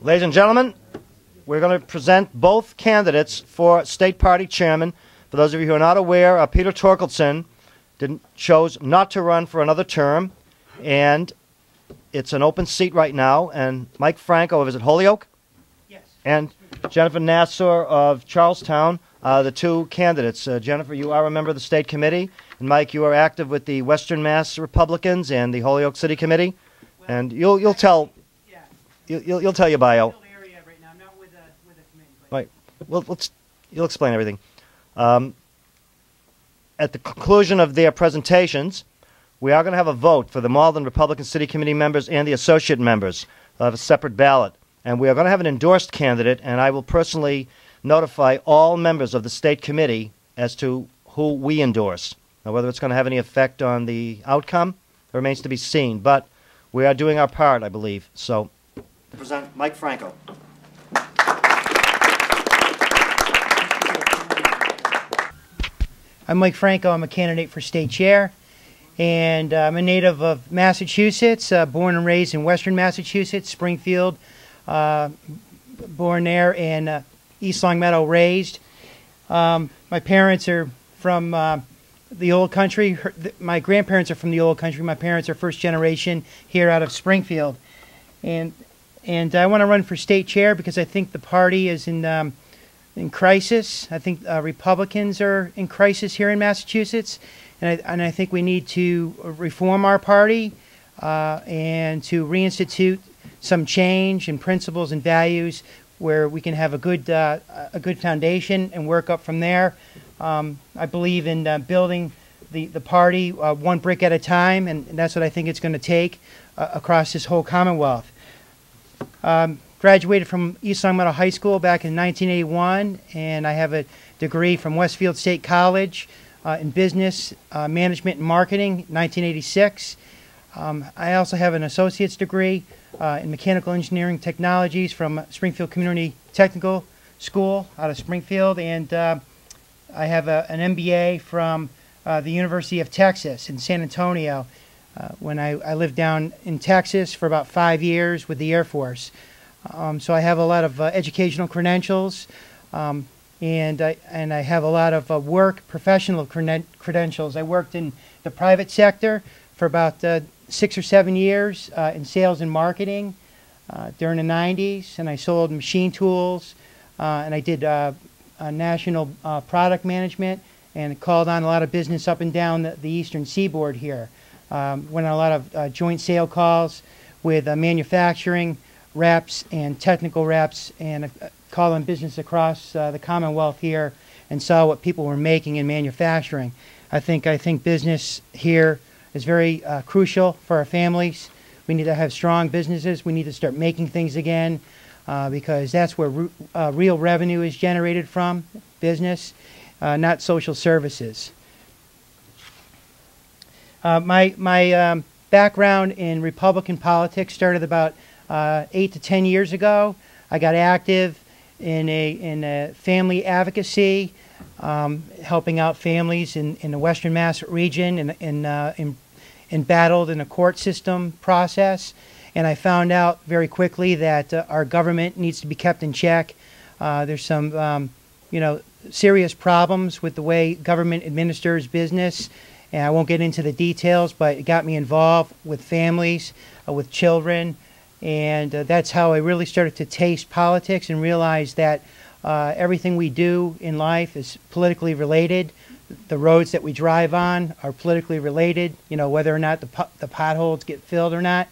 Ladies and gentlemen, we're going to present both candidates for State Party Chairman. For those of you who are not aware, Peter Torkelson chose not to run for another term, and it's an open seat right now. And Mike Franco, is it Holyoke? Yes. And Jennifer Massour of Charlestown, the two candidates. Jennifer, you are a member of the State Committee, and Mike, you are active with the Western Mass Republicans and the Holyoke City Committee. Well, and you'll tell. Yeah. You'll tell your bio. Area right now. I'm not with a committee. Right. Well, you'll explain everything. At the conclusion of their presentations, we are going to have a vote for the Malden Republican City Committee members and the associate members. They'll have a separate ballot. And we are going to have an endorsed candidate, and I will personally notify all members of the State Committee as to who we endorse. Now, whether it's going to have any effect on the outcome remains to be seen, but we are doing our part, I believe. So, to present Mike Franco. I'm Mike Franco. I'm a candidate for state chair, and I'm a native of Massachusetts, born and raised in Western Massachusetts, Springfield, born there, and East Longmeadow raised. My parents are from the old country. My grandparents are from the old country. My parents are first generation here out of Springfield, and I want to run for state chair because I think the party is in crisis. I think Republicans are in crisis here in Massachusetts, and I think we need to reform our party and to reinstitute some change in principles and values where we can have a good foundation and work up from there. I believe in building the party one brick at a time, and that's what I think it's going to take across this whole Commonwealth. Graduated from East Longmeadow High School back in 1981, and I have a degree from Westfield State College in Business Management and Marketing, 1986. I also have an associate's degree in Mechanical Engineering Technologies from Springfield Community Technical School out of Springfield, and I have an MBA from the University of Texas in San Antonio when I lived down in Texas for about 5 years with the Air Force. So I have a lot of educational credentials, and I have a lot of professional credentials. I worked in the private sector for about 6 or 7 years in sales and marketing during the 90s, and I sold machine tools, and I did national product management, and called on a lot of business up and down the eastern seaboard here. Went on a lot of joint sale calls with manufacturing reps and technical reps, and called on business across the Commonwealth here and saw what people were making in manufacturing. I think business here is very crucial for our families. We need to have strong businesses. We need to start making things again because that's where real revenue is generated from, business, not social services. My background in Republican politics started about 8 to 10 years ago. I got active in a family advocacy, helping out families in the Western Mass region and battled in a court system process. And I found out very quickly that our government needs to be kept in check. There's some serious problems with the way government administers business, and I won't get into the details, but it got me involved with families, with children, and that's how I really started to taste politics and realize that everything we do in life is politically related. The roads that we drive on are politically related, whether or not the potholes get filled or not.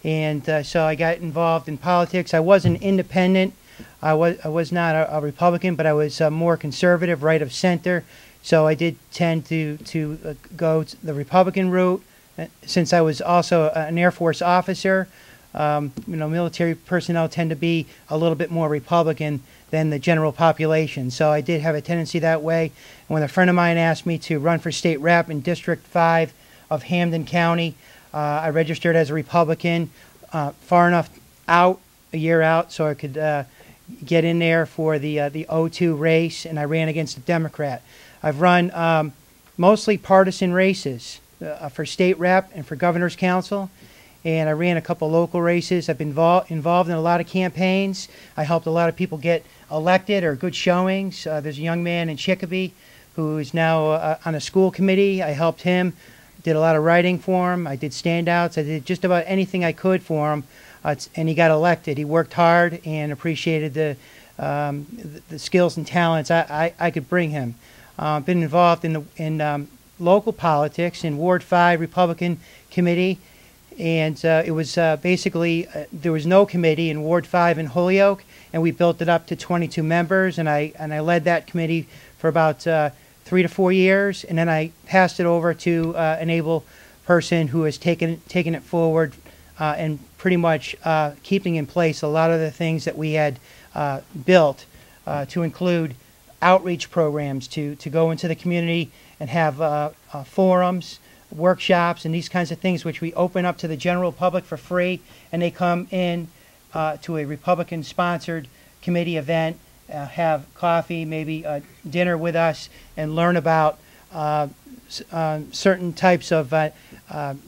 And so I got involved in politics. I was an independent. I was not a Republican, but I was more conservative, right of center. So I did tend to go the Republican route, since I was also an Air Force officer. Military personnel tend to be a little bit more Republican than the general population. So I did have a tendency that way. And when a friend of mine asked me to run for state rep in District 5 of Hampden County, I registered as a Republican far enough out, a year out, so I could get in there for the 02 race, and I ran against a Democrat. I've run mostly partisan races for state rep and for governor's council. and I ran a couple local races. I've been involved in a lot of campaigns. I helped a lot of people get elected or good showings. There's a young man in Chicopee who is now on a school committee. I helped him, did a lot of writing for him. I did standouts. I did just about anything I could for him, and he got elected. He worked hard and appreciated the skills and talents I could bring him. Been involved in local politics in Ward 5 Republican Committee, and it was basically there was no committee in Ward 5 in Holyoke, and we built it up to 22 members, and I led that committee for about 3 to 4 years, and then I passed it over to an able person who has taken it forward and pretty much keeping in place a lot of the things that we had built, to include outreach programs to go into the community and have forums, workshops, and these kinds of things, which we open up to the general public for free, and they come in to a Republican-sponsored committee event, have coffee, maybe dinner with us, and learn about certain types of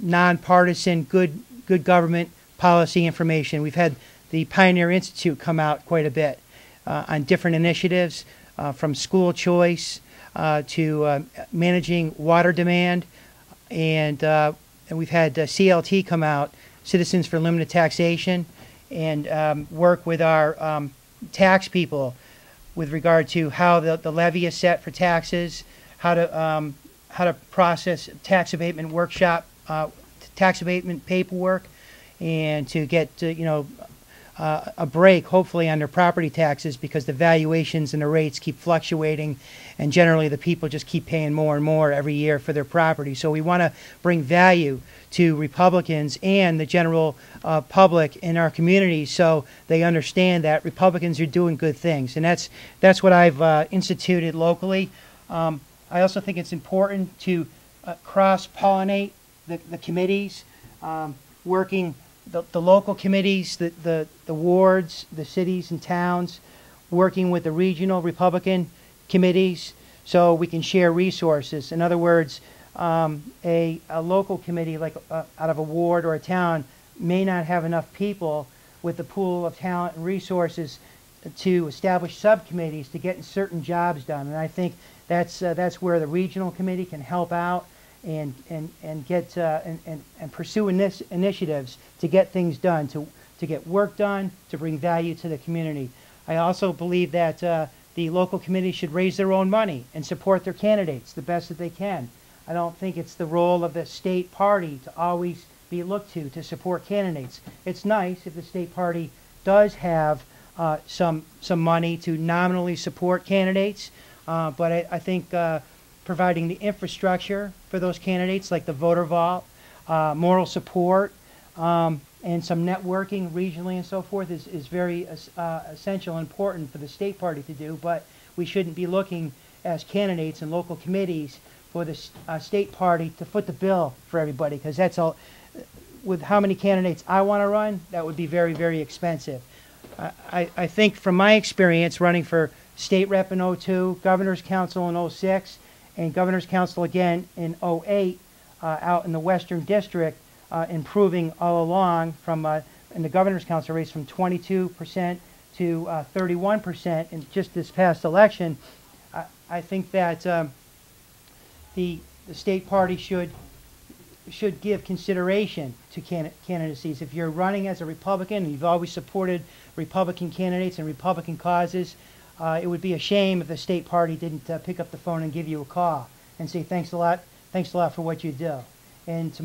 nonpartisan, good government policy information. We've had the Pioneer Institute come out quite a bit on different initiatives, from school choice to managing water demand, and we've had CLT come out, Citizens for Limited Taxation, and work with our tax people with regard to how the levy is set for taxes, how to process tax abatement workshop, tax abatement paperwork, and to get a break, hopefully, on their property taxes, because the valuations and the rates keep fluctuating, and generally the people just keep paying more and more every year for their property. So we want to bring value to Republicans and the general public in our community, so they understand that Republicans are doing good things, and that's what I've instituted locally. I also think it's important to cross-pollinate the committees, working the local committees, the wards, the cities and towns, working with the regional Republican committees, so we can share resources. In other words, a local committee, like out of a ward or a town, may not have enough people with the pool of talent and resources to establish subcommittees to get certain jobs done. And I think that's where the regional committee can help out and get and pursue initiatives to get things done, to get work done, to bring value to the community. I also believe that the local committee should raise their own money and support their candidates the best that they can. I don't think it's the role of the state party to always be looked to support candidates. It's nice if the state party does have some money to nominally support candidates, but I think providing the infrastructure for those candidates, like the voter vault, moral support, and some networking regionally and so forth, is very essential and important for the state party to do. But we shouldn't be looking as candidates and local committees for the state party to foot the bill for everybody, because that's all. With how many candidates I want to run, that would be very, very expensive. I think from my experience running for state rep in '02, governor's council in '06, and governor's council again in '08, out in the Western District, improving all along from in the governor's council race from 22% to 31% in just this past election. I think that the state party should give consideration to candidacies. If you're running as a Republican and you've always supported Republican candidates and Republican causes, it would be a shame if the state party didn't pick up the phone and give you a call and say thanks a lot for what you do. And to